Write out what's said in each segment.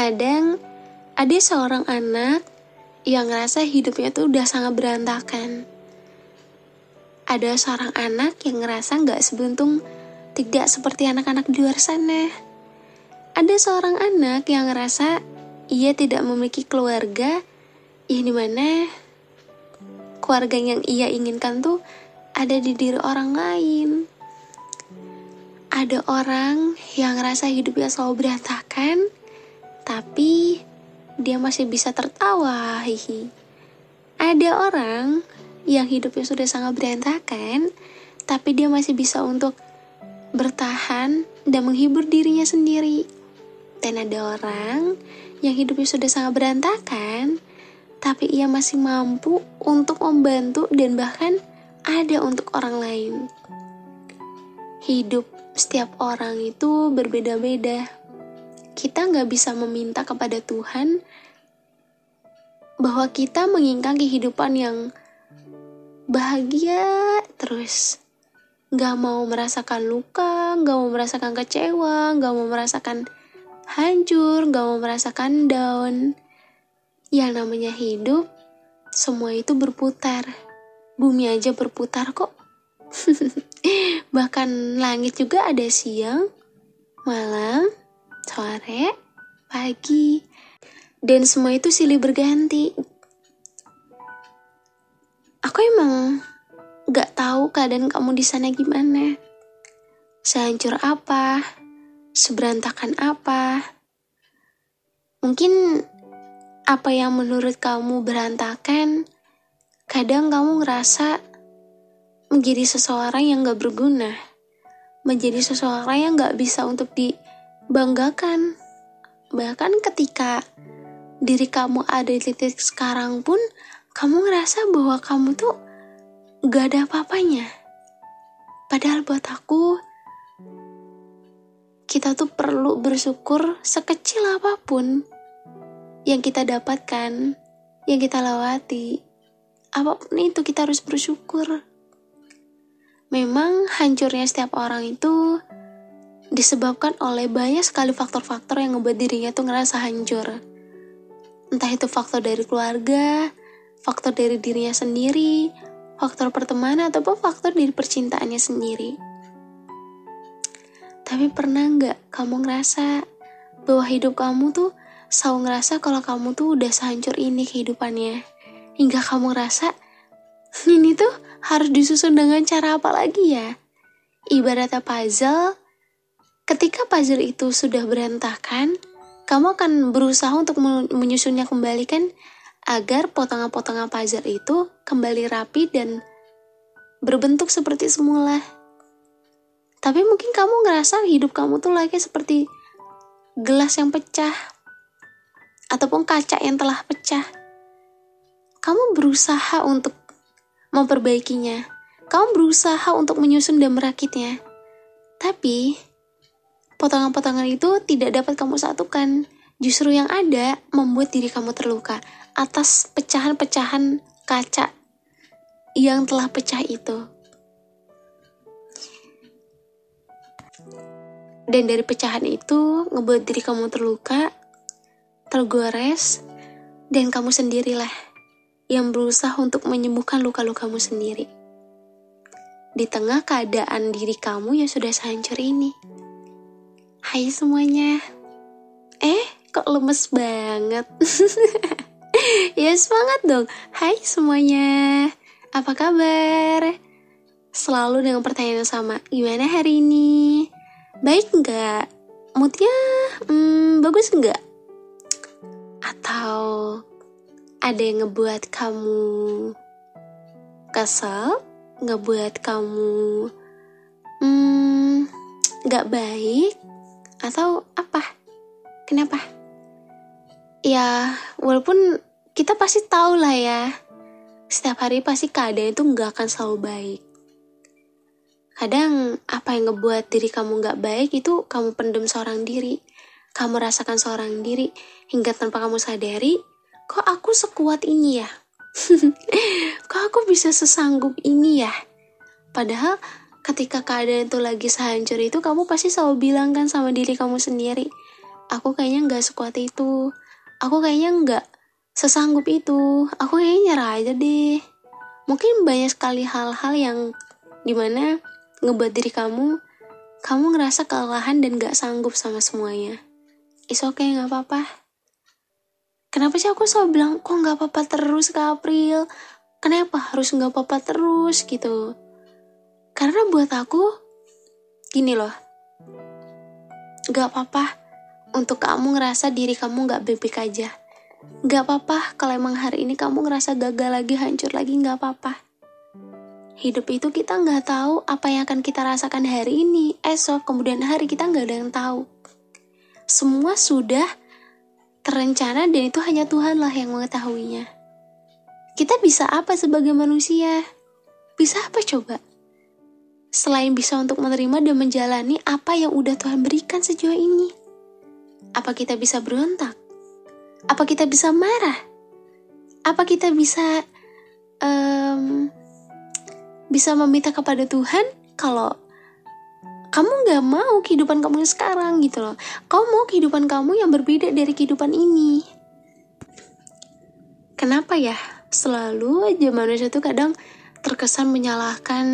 Kadang ada seorang anak yang ngerasa hidupnya tuh udah sangat berantakan. Ada seorang anak yang ngerasa gak seberuntung, tidak seperti anak-anak di luar sana. Ada seorang anak yang ngerasa ia tidak memiliki keluarga, yang dimana keluarga yang ia inginkan tuh ada di diri orang lain. Ada orang yang ngerasa hidupnya selalu berantakan, tapi dia masih bisa tertawa, hihi. Ada orang yang hidupnya sudah sangat berantakan, tapi dia masih bisa untuk bertahan dan menghibur dirinya sendiri. Dan ada orang yang hidupnya sudah sangat berantakan, tapi ia masih mampu untuk membantu dan bahkan ada untuk orang lain. Hidup setiap orang itu berbeda-beda. Kita gak bisa meminta kepada Tuhan bahwa kita menginginkan kehidupan yang bahagia terus. Gak mau merasakan luka, gak mau merasakan kecewa, gak mau merasakan hancur, gak mau merasakan down. Yang namanya hidup, semua itu berputar. Bumi aja berputar kok. Bahkan langit juga ada siang, malam, sore, pagi, dan semua itu silih berganti. Aku emang gak tahu keadaan kamu di sana gimana, sehancur apa, seberantakan apa. Mungkin apa yang menurut kamu berantakan, kadang kamu ngerasa menjadi seseorang yang gak berguna, menjadi seseorang yang gak bisa untuk dibanggakan. Bahkan ketika diri kamu ada di titik sekarang pun, kamu ngerasa bahwa kamu tuh gak ada apa-apanya. Padahal buat aku, kita tuh perlu bersyukur sekecil apapun yang kita dapatkan, yang kita lewati. Apapun itu kita harus bersyukur. Memang hancurnya setiap orang itu disebabkan oleh banyak sekali faktor-faktor yang ngebuat dirinya tuh ngerasa hancur. Entah itu faktor dari keluarga, faktor dari dirinya sendiri, faktor pertemanan, ataupun faktor dari percintaannya sendiri. Tapi pernah gak kamu ngerasa bahwa hidup kamu tuh selalu ngerasa kalau kamu tuh udah sehancur ini kehidupannya, hingga kamu ngerasa ini tuh harus disusun dengan cara apa lagi ya? Ibaratnya puzzle, ketika puzzle itu sudah berantakan, kamu akan berusaha untuk menyusunnya kembali kan, agar potongan-potongan puzzle itu kembali rapi dan berbentuk seperti semula. Tapi mungkin kamu ngerasa hidup kamu tuh lagi seperti gelas yang pecah, ataupun kaca yang telah pecah. Kamu berusaha untuk memperbaikinya, kamu berusaha untuk menyusun dan merakitnya. Tapi potongan-potongan itu tidak dapat kamu satukan. Justru yang ada membuat diri kamu terluka atas pecahan-pecahan kaca yang telah pecah itu. Dan dari pecahan itu ngebuat diri kamu terluka, tergores, dan kamu sendirilah yang berusaha untuk menyembuhkan luka-lukamu sendiri. Di tengah keadaan diri kamu yang sudah sehancur ini. Hai semuanya. Kok lemes banget? Ya semangat dong. Hai semuanya. Apa kabar? Selalu dengan pertanyaan yang sama. Gimana hari ini? Baik nggak? Moodnya bagus nggak? Atau ada yang ngebuat kamu kesel? Ngebuat kamu nggak baik? Atau apa? Kenapa? Ya, walaupun kita pasti tahu lah ya, setiap hari pasti keadaan itu nggak akan selalu baik. Kadang apa yang ngebuat diri kamu nggak baik itu kamu pendem seorang diri, kamu rasakan seorang diri hingga tanpa kamu sadari, kok aku sekuat ini ya? Kok aku bisa sesanggup ini ya? Padahal ketika keadaan itu lagi sehancur itu, kamu pasti selalu bilang kan sama diri kamu sendiri, aku kayaknya nggak sekuat itu, aku kayaknya nggak sesanggup itu, aku kayaknya nyerah aja deh. Mungkin banyak sekali hal-hal yang dimana ngebuat diri kamu ngerasa kelelahan dan gak sanggup sama semuanya. It's okay, gak apa-apa. Kenapa sih aku selalu bilang, kok gak apa-apa terus Kak April? Kenapa harus gak apa-apa terus gitu? Karena buat aku, gini loh, gak apa-apa untuk kamu ngerasa diri kamu gak baik-baik aja. Gak apa-apa kalau emang hari ini kamu ngerasa gagal lagi, hancur lagi, gak apa-apa. Hidup itu kita gak tahu apa yang akan kita rasakan hari ini, esok, kemudian hari, kita gak ada yang tahu. Semua sudah terencana dan itu hanya Tuhan lah yang mengetahuinya. Kita bisa apa sebagai manusia? Bisa apa coba? Selain bisa untuk menerima dan menjalani apa yang udah Tuhan berikan sejauh ini. Apa kita bisa berontak? Apa kita bisa marah? Apa kita bisa meminta kepada Tuhan kalau kamu gak mau kehidupan kamu yang sekarang gitu loh. Kamu mau kehidupan kamu yang berbeda dari kehidupan ini. Kenapa ya? Selalu aja manusia tuh kadang terkesan menyalahkan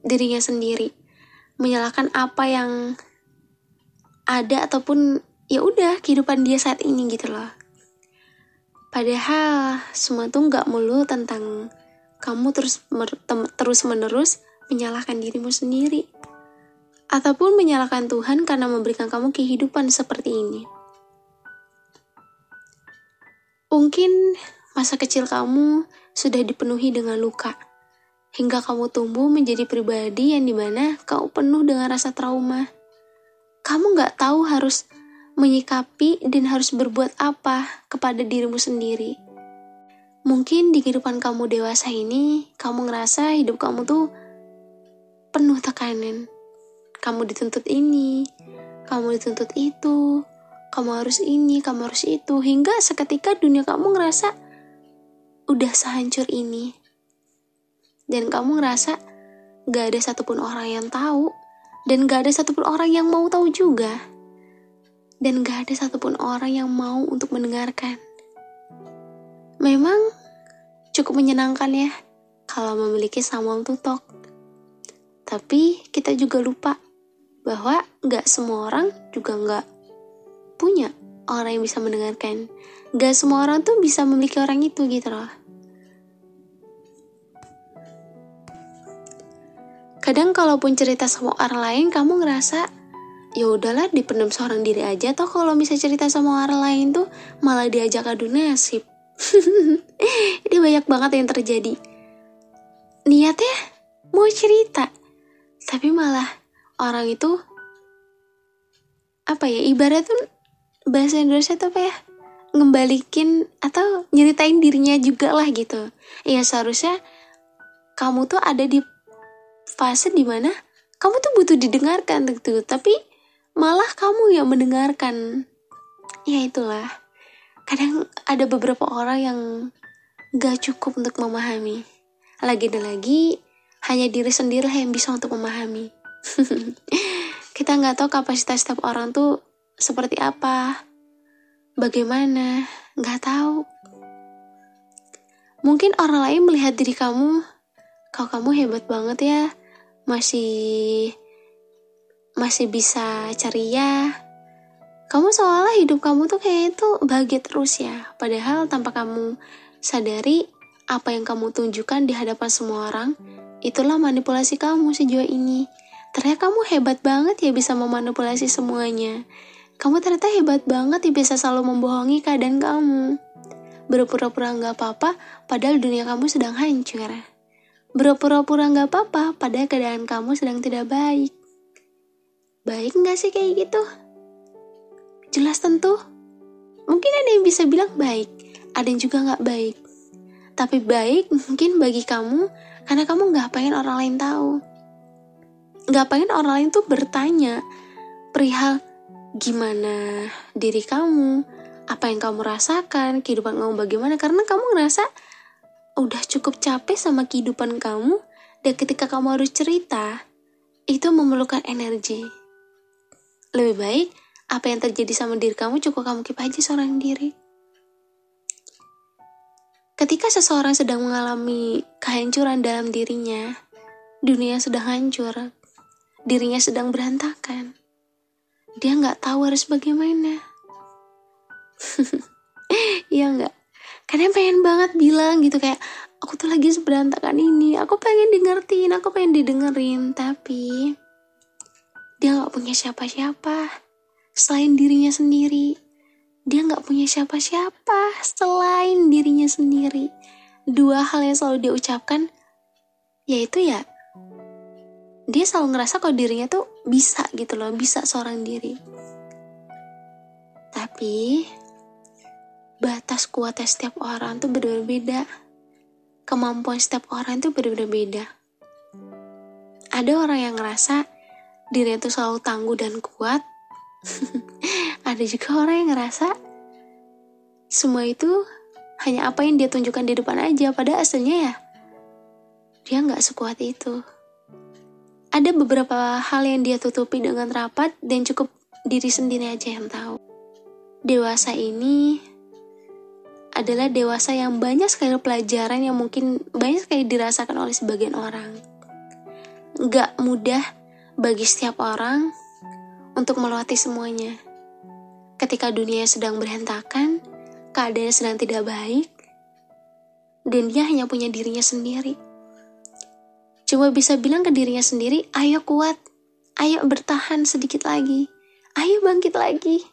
dirinya sendiri. Menyalahkan apa yang ada ataupun ya udah kehidupan dia saat ini gitu loh. Padahal semua tuh gak melulu tentang kamu terus-menerus menyalahkan dirimu sendiri. Ataupun menyalahkan Tuhan karena memberikan kamu kehidupan seperti ini. Mungkin masa kecil kamu sudah dipenuhi dengan luka. Hingga kamu tumbuh menjadi pribadi yang dimana kamu penuh dengan rasa trauma. Kamu gak tahu harus menyikapi dan harus berbuat apa kepada dirimu sendiri. Mungkin di kehidupan kamu dewasa ini, kamu ngerasa hidup kamu tuh penuh tekanan. Kamu dituntut ini, kamu dituntut itu, kamu harus ini, kamu harus itu. Hingga seketika dunia kamu ngerasa udah sehancur ini. Dan kamu ngerasa gak ada satupun orang yang tahu. Dan gak ada satupun orang yang mau tahu juga. Dan gak ada satupun orang yang mau untuk mendengarkan. Memang cukup menyenangkan ya kalau memiliki someone to talk. Tapi kita juga lupa bahwa gak semua orang juga gak punya orang yang bisa mendengarkan. Gak semua orang tuh bisa memiliki orang itu gitu loh. Kadang kalaupun cerita sama orang lain, kamu ngerasa ya udahlah dipendam seorang diri aja. Toh kalau bisa cerita sama orang lain tuh malah diajak adu nasib. Ini banyak banget yang terjadi. Niatnya mau cerita, tapi malah orang itu apa ya, ibarat tuh bahasa Indonesia tuh apa ya, ngembalikin atau nyeritain dirinya juga lah gitu. Ya seharusnya kamu tuh ada di fase dimana kamu tuh butuh didengarkan gitu, tapi malah kamu yang mendengarkan. Ya itulah, kadang ada beberapa orang yang gak cukup untuk memahami. Lagi dan lagi, hanya diri sendiri yang bisa untuk memahami. Kita gak tahu kapasitas setiap orang tuh seperti apa, bagaimana, gak tahu. Mungkin orang lain melihat diri kamu, kalau kamu hebat banget ya, masih bisa ceria. Kamu seolah hidup kamu tuh kayak itu bahagia terus ya. Padahal tanpa kamu sadari, apa yang kamu tunjukkan di hadapan semua orang, itulah manipulasi kamu sejauh ini. Ternyata kamu hebat banget ya bisa memanipulasi semuanya. Kamu ternyata hebat banget ya bisa selalu membohongi keadaan kamu. Berpura-pura gak apa-apa, padahal dunia kamu sedang hancur. Berpura-pura gak apa-apa, padahal keadaan kamu sedang tidak baik. Baik gak sih kayak gitu? Jelas tentu. Mungkin ada yang bisa bilang baik, ada yang juga gak baik. Tapi baik mungkin bagi kamu, karena kamu gak pengen orang lain tahu. Gak pengen orang lain tuh bertanya perihal gimana diri kamu, apa yang kamu rasakan, kehidupan kamu bagaimana. Karena kamu ngerasa udah cukup capek sama kehidupan kamu, dan ketika kamu harus cerita, itu memerlukan energi. Lebih baik Apa yang terjadi sama diri kamu cukup kamu keep aja seorang diri. Ketika seseorang sedang mengalami kehancuran dalam dirinya, dunia sedang hancur, dirinya sedang berantakan, dia nggak tahu harus bagaimana. Iya nggak? Kadang pengen banget bilang gitu kayak, aku tuh lagi seberantakan ini, aku pengen dengerin, aku pengen didengerin, tapi dia nggak punya siapa-siapa selain dirinya sendiri. Dia nggak punya siapa-siapa selain dirinya sendiri. Dua hal yang selalu dia ucapkan, yaitu ya, dia selalu ngerasa kalau dirinya tuh bisa gitu loh, bisa seorang diri. Tapi batas kuatnya setiap orang tuh berbeda-beda. Kemampuan setiap orang tuh berbeda-beda. Ada orang yang ngerasa dirinya tuh selalu tangguh dan kuat. Ada juga orang yang ngerasa semua itu hanya apa yang dia tunjukkan di depan aja, padahal aslinya ya dia nggak sekuat itu. Ada beberapa hal yang dia tutupi dengan rapat dan cukup diri sendiri aja yang tahu. Dewasa ini adalah dewasa yang banyak sekali pelajaran yang mungkin banyak sekali dirasakan oleh sebagian orang. Nggak mudah bagi setiap orang untuk melewati semuanya. Ketika dunia sedang berantakan, keadaannya sedang tidak baik, dan dia hanya punya dirinya sendiri. Coba bisa bilang ke dirinya sendiri, ayo kuat, ayo bertahan sedikit lagi, ayo bangkit lagi.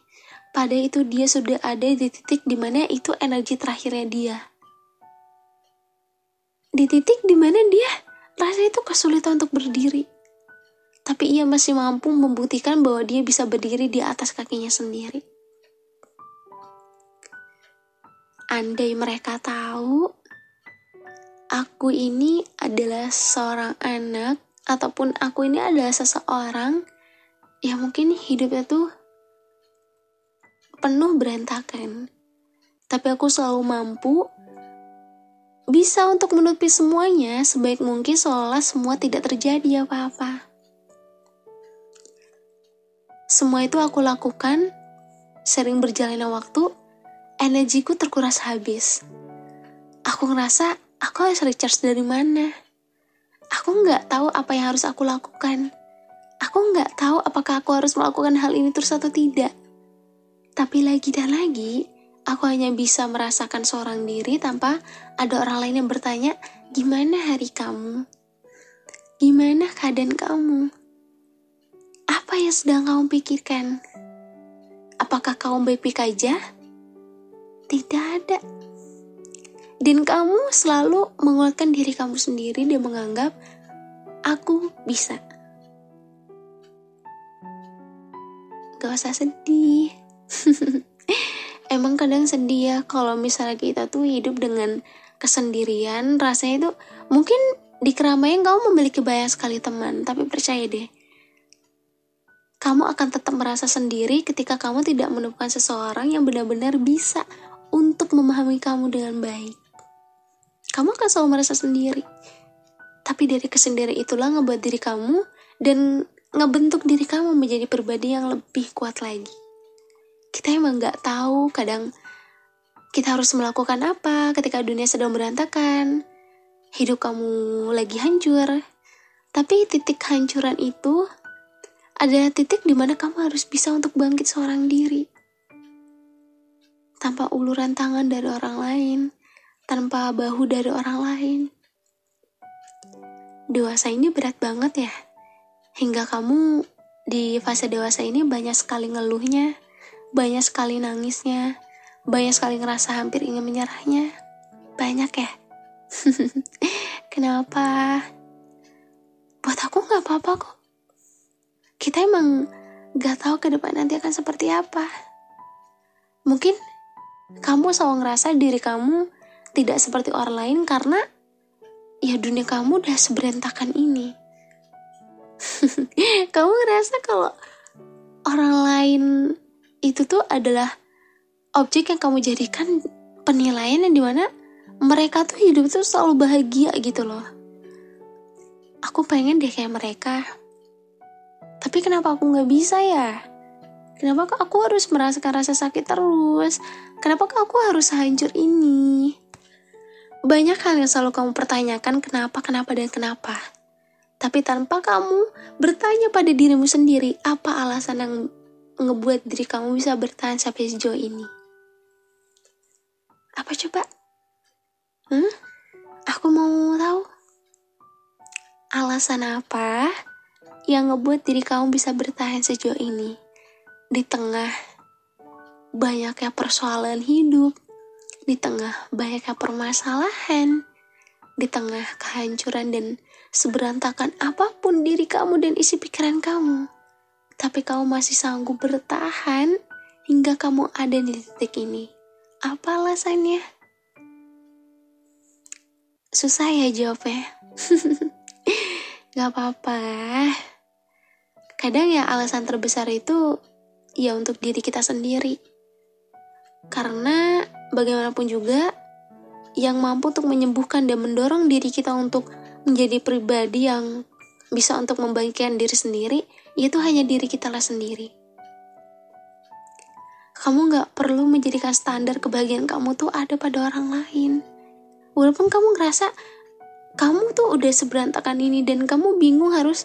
Padahal itu dia sudah ada di titik dimana itu energi terakhirnya dia. Di titik dimana dia rasanya itu kesulitan untuk berdiri. Tapi ia masih mampu membuktikan bahwa dia bisa berdiri di atas kakinya sendiri. Andai mereka tahu, aku ini adalah seorang anak, ataupun aku ini adalah seseorang yang mungkin hidupnya tuh penuh berantakan. Tapi aku selalu mampu bisa untuk menutupi semuanya sebaik mungkin seolah semua tidak terjadi apa-apa. Semua itu aku lakukan, sering berjalannya waktu, energiku terkuras habis. Aku ngerasa, aku harus recharge dari mana? Aku nggak tahu apa yang harus aku lakukan. Aku nggak tahu apakah aku harus melakukan hal ini terus atau tidak. Tapi lagi dan lagi, aku hanya bisa merasakan seorang diri tanpa ada orang lain yang bertanya, gimana hari kamu? Gimana keadaan kamu? Apa yang sedang kamu pikirkan? Apakah kamu baik-baik aja? Tidak ada. Dan kamu selalu menguatkan diri kamu sendiri dan menganggap, aku bisa. Gak usah sedih. Emang kadang sedih ya kalau misalnya kita tuh hidup dengan kesendirian. Rasanya itu mungkin di keramaian kamu memiliki banyak sekali teman, tapi percaya deh, kamu akan tetap merasa sendiri ketika kamu tidak menemukan seseorang yang benar-benar bisa untuk memahami kamu dengan baik. Kamu akan selalu merasa sendiri. Tapi dari kesendirian itulah ngebuat diri kamu dan ngebentuk diri kamu menjadi pribadi yang lebih kuat lagi. Kita emang gak tahu kadang kita harus melakukan apa ketika dunia sedang berantakan. Hidup kamu lagi hancur. Tapi titik hancuran itu adalah titik di mana kamu harus bisa untuk bangkit seorang diri. Tanpa uluran tangan dari orang lain, tanpa bahu dari orang lain. Dewasa ini berat banget ya. Hingga kamu di fase dewasa ini banyak sekali ngeluhnya, banyak sekali nangisnya, banyak sekali ngerasa hampir ingin menyerahnya. Banyak ya. Kenapa? Buat aku gak apa-apa kok. Kita emang gak tahu ke depan nanti akan seperti apa. Mungkin kamu selalu ngerasa diri kamu tidak seperti orang lain karena ya dunia kamu udah seberantakan ini. Kamu ngerasa kalau orang lain itu tuh adalah objek yang kamu jadikan penilaian yang dimana mereka tuh hidup tuh selalu bahagia gitu loh. Aku pengen deh kayak mereka. Tapi kenapa aku gak bisa ya? Kenapa kok aku harus merasakan rasa sakit terus? Kenapa kok aku harus hancur ini? Banyak hal yang selalu kamu pertanyakan kenapa, dan kenapa. Tapi tanpa kamu bertanya pada dirimu sendiri, apa alasan yang ngebuat diri kamu bisa bertahan sampai sejauh ini? Apa coba? Aku mau tahu. Alasan apa yang ngebuat diri kamu bisa bertahan sejauh ini? Di tengah banyaknya persoalan hidup, di tengah banyaknya permasalahan, di tengah kehancuran dan seberantakan apapun diri kamu dan isi pikiran kamu, tapi kamu masih sanggup bertahan hingga kamu ada di titik ini. Apa alasannya? Susah ya jawabnya. Gak apa-apa. Kadang ya alasan terbesar itu ya untuk diri kita sendiri. Karena bagaimanapun juga yang mampu untuk menyembuhkan dan mendorong diri kita untuk menjadi pribadi yang bisa untuk membagikan diri sendiri, yaitu hanya diri kita lah sendiri. Kamu gak perlu menjadikan standar kebahagiaan kamu tuh ada pada orang lain. Walaupun kamu ngerasa kamu tuh udah seberantakan ini dan kamu bingung harus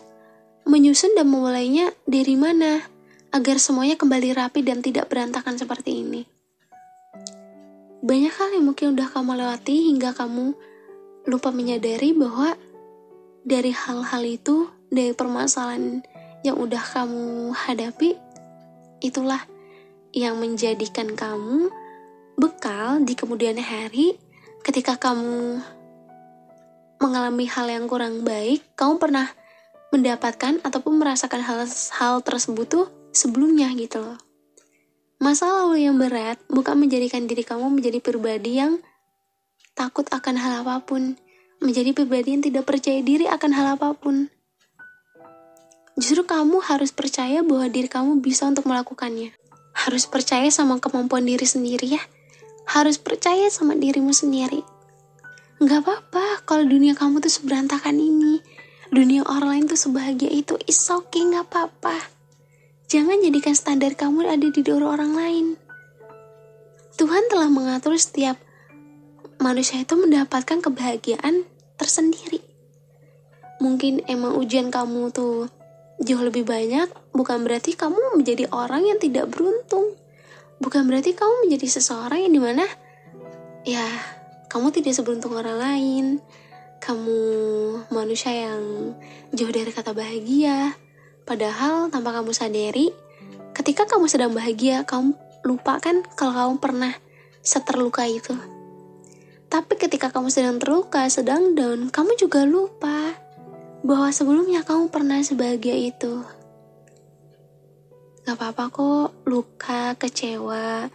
menyusun dan memulainya dari mana agar semuanya kembali rapi dan tidak berantakan seperti ini. Banyak hal yang mungkin udah kamu lewati hingga kamu lupa menyadari bahwa dari hal-hal itu, dari permasalahan yang udah kamu hadapi, itulah yang menjadikan kamu bekal di kemudian hari ketika kamu mengalami hal yang kurang baik, kamu pernah mendapatkan ataupun merasakan hal tersebut tuh sebelumnya gitu loh. Masa lalu yang berat bukan menjadikan diri kamu menjadi pribadi yang takut akan hal apapun, menjadi pribadi yang tidak percaya diri akan hal apapun. Justru kamu harus percaya bahwa diri kamu bisa untuk melakukannya. Harus percaya sama kemampuan diri sendiri ya. Harus percaya sama dirimu sendiri. Gak apa-apa kalau dunia kamu tuh seberantakan ini, dunia orang lain tuh sebahagia itu, it's okay, gak apa-apa. Jangan jadikan standar kamu ada di diri orang lain. Tuhan telah mengatur setiap manusia itu mendapatkan kebahagiaan tersendiri. Mungkin emang ujian kamu tuh jauh lebih banyak, bukan berarti kamu menjadi orang yang tidak beruntung. Bukan berarti kamu menjadi seseorang yang dimana ya kamu tidak seberuntung orang lain. Kamu manusia yang jauh dari kata bahagia. Padahal tanpa kamu sadari, ketika kamu sedang bahagia, kamu lupa kan kalau kamu pernah seterluka itu. Tapi ketika kamu sedang terluka, sedang down, kamu juga lupa bahwa sebelumnya kamu pernah sebahagia itu. Gak apa-apa kok, luka, kecewa,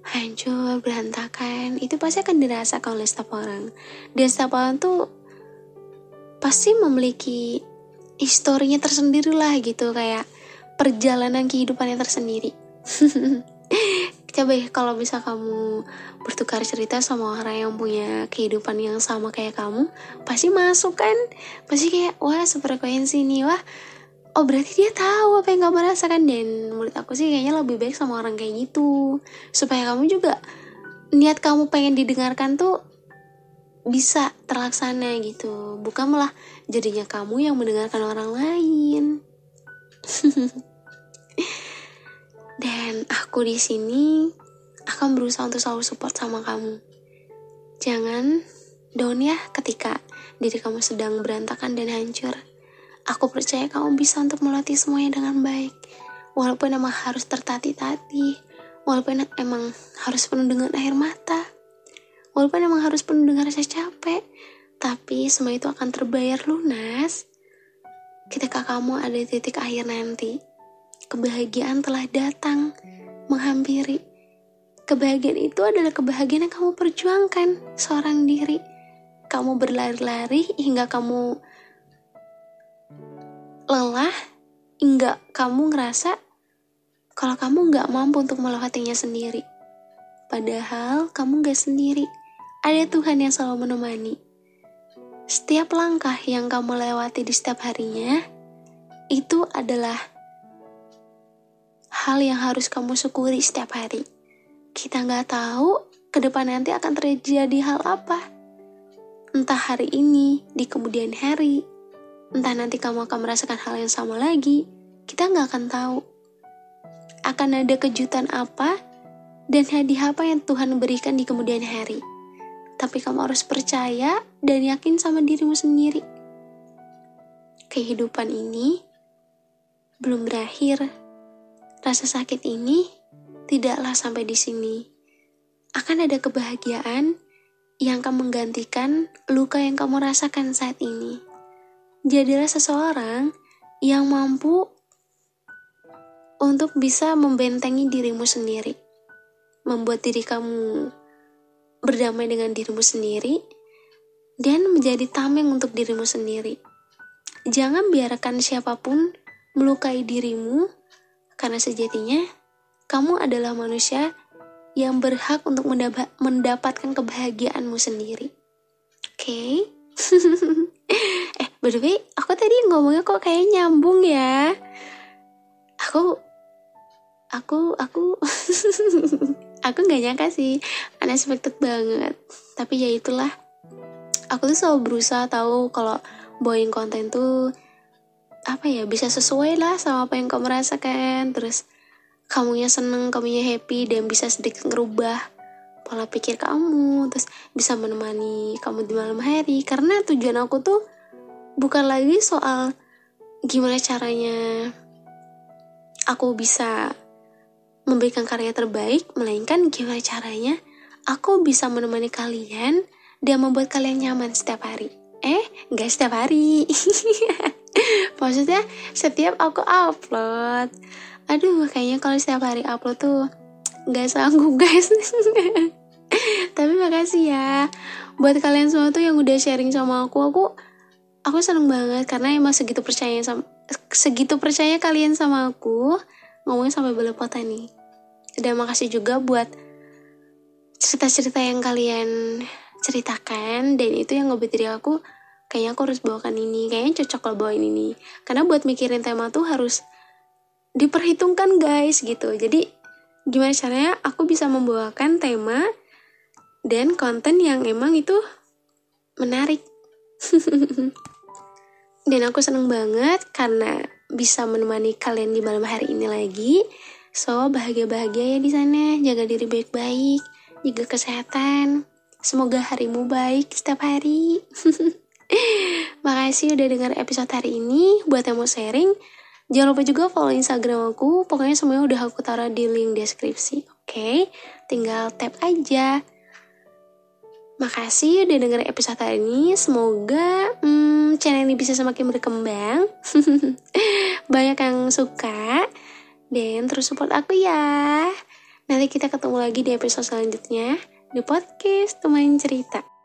hancur, berantakan, itu pasti akan dirasakan oleh setiap orang. Dan setiap orang tuh pasti memiliki historinya tersendiri lah gitu, kayak perjalanan kehidupannya tersendiri. Coba ya kalau bisa kamu bertukar cerita sama orang yang punya kehidupan yang sama kayak kamu, pasti masuk kan? Pasti kayak, wah sefrekuensi nih, wah oh berarti dia tahu apa yang kamu rasakan. Dan menurut aku sih kayaknya lebih baik sama orang kayak gitu, supaya kamu juga niat kamu pengen didengarkan tuh bisa terlaksana gitu, bukan malah jadinya kamu yang mendengarkan orang lain. Dan aku di sini akan berusaha untuk selalu support sama kamu. Jangan down ya ketika diri kamu sedang berantakan dan hancur. Aku percaya kamu bisa untuk melatih semuanya dengan baik. Walaupun emang harus tertatih-tatih, walaupun emang harus penuh dengan air mata, walaupun emang harus penuh dengan rasa capek, tapi semua itu akan terbayar lunas ketika kamu ada di titik akhir nanti. Kebahagiaan telah datang, menghampiri. Kebahagiaan itu adalah kebahagiaan yang kamu perjuangkan seorang diri. Kamu berlari-lari hingga kamu lelah, hingga kamu ngerasa kalau kamu gak mampu untuk melewatinya sendiri. Padahal kamu gak sendiri. Ada Tuhan yang selalu menemani. Setiap langkah yang kamu lewati di setiap harinya, itu adalah hal yang harus kamu syukuri setiap hari. Kita nggak tahu ke depan nanti akan terjadi hal apa. Entah hari ini, di kemudian hari, entah nanti kamu akan merasakan hal yang sama lagi. Kita nggak akan tahu. Akan ada kejutan apa dan hadiah apa yang Tuhan berikan di kemudian hari. Tapi kamu harus percaya dan yakin sama dirimu sendiri. Kehidupan ini belum berakhir. Rasa sakit ini tidaklah sampai di sini. Akan ada kebahagiaan yang akan menggantikan luka yang kamu rasakan saat ini. Jadilah seseorang yang mampu untuk bisa membentengi dirimu sendiri. Membuat diri kamu berdamai dengan dirimu sendiri dan menjadi tameng untuk dirimu sendiri. Jangan biarkan siapapun melukai dirimu, karena sejatinya kamu adalah manusia yang berhak untuk mendapatkan kebahagiaanmu sendiri. Oke? By the way, aku tadi ngomongnya kok kayak nyambung ya. Aku aku nggak nyangka sih, unexpected banget. Tapi ya itulah, aku tuh selalu berusaha tahu kalau bawain konten tuh bisa sesuai lah sama apa yang kamu rasakan. Terus kamunya seneng, kamunya happy, dan bisa sedikit ngerubah pola pikir kamu, terus bisa menemani kamu di malam hari. Karena tujuan aku tuh bukan lagi soal gimana caranya aku bisa memberikan karya terbaik, melainkan gimana caranya aku bisa menemani kalian dan membuat kalian nyaman setiap hari. Gak setiap hari. Maksudnya setiap aku upload. Aduh, kayaknya kalau setiap hari upload tuh gak sanggup guys. Tapi makasih ya buat kalian semua tuh yang udah sharing sama aku seneng banget, karena emang segitu percaya kalian sama aku, ngomongin sampai belepotan nih. Dan makasih juga buat cerita-cerita yang kalian ceritakan, dan itu yang ngebuat diri aku kayaknya aku harus bawakan ini, kayaknya cocok kalau bawain ini. Karena buat mikirin tema tuh harus diperhitungkan guys gitu. Jadi gimana caranya aku bisa membawakan tema dan konten yang emang itu menarik. Dan aku seneng banget karena bisa menemani kalian di malam hari ini lagi. So, bahagia-bahagia ya di sana, jaga diri baik-baik, jaga kesehatan. Semoga harimu baik setiap hari. Makasih udah dengar episode hari ini. Buat yang mau sharing, jangan lupa juga follow Instagram aku. Pokoknya semuanya udah aku taruh di link deskripsi. Oke? Tinggal tap aja. Makasih udah denger episode hari ini. Semoga channel ini bisa semakin berkembang. Banyak yang suka. Dan terus support aku ya. Nanti kita ketemu lagi di episode selanjutnya di podcast Teman Cerita.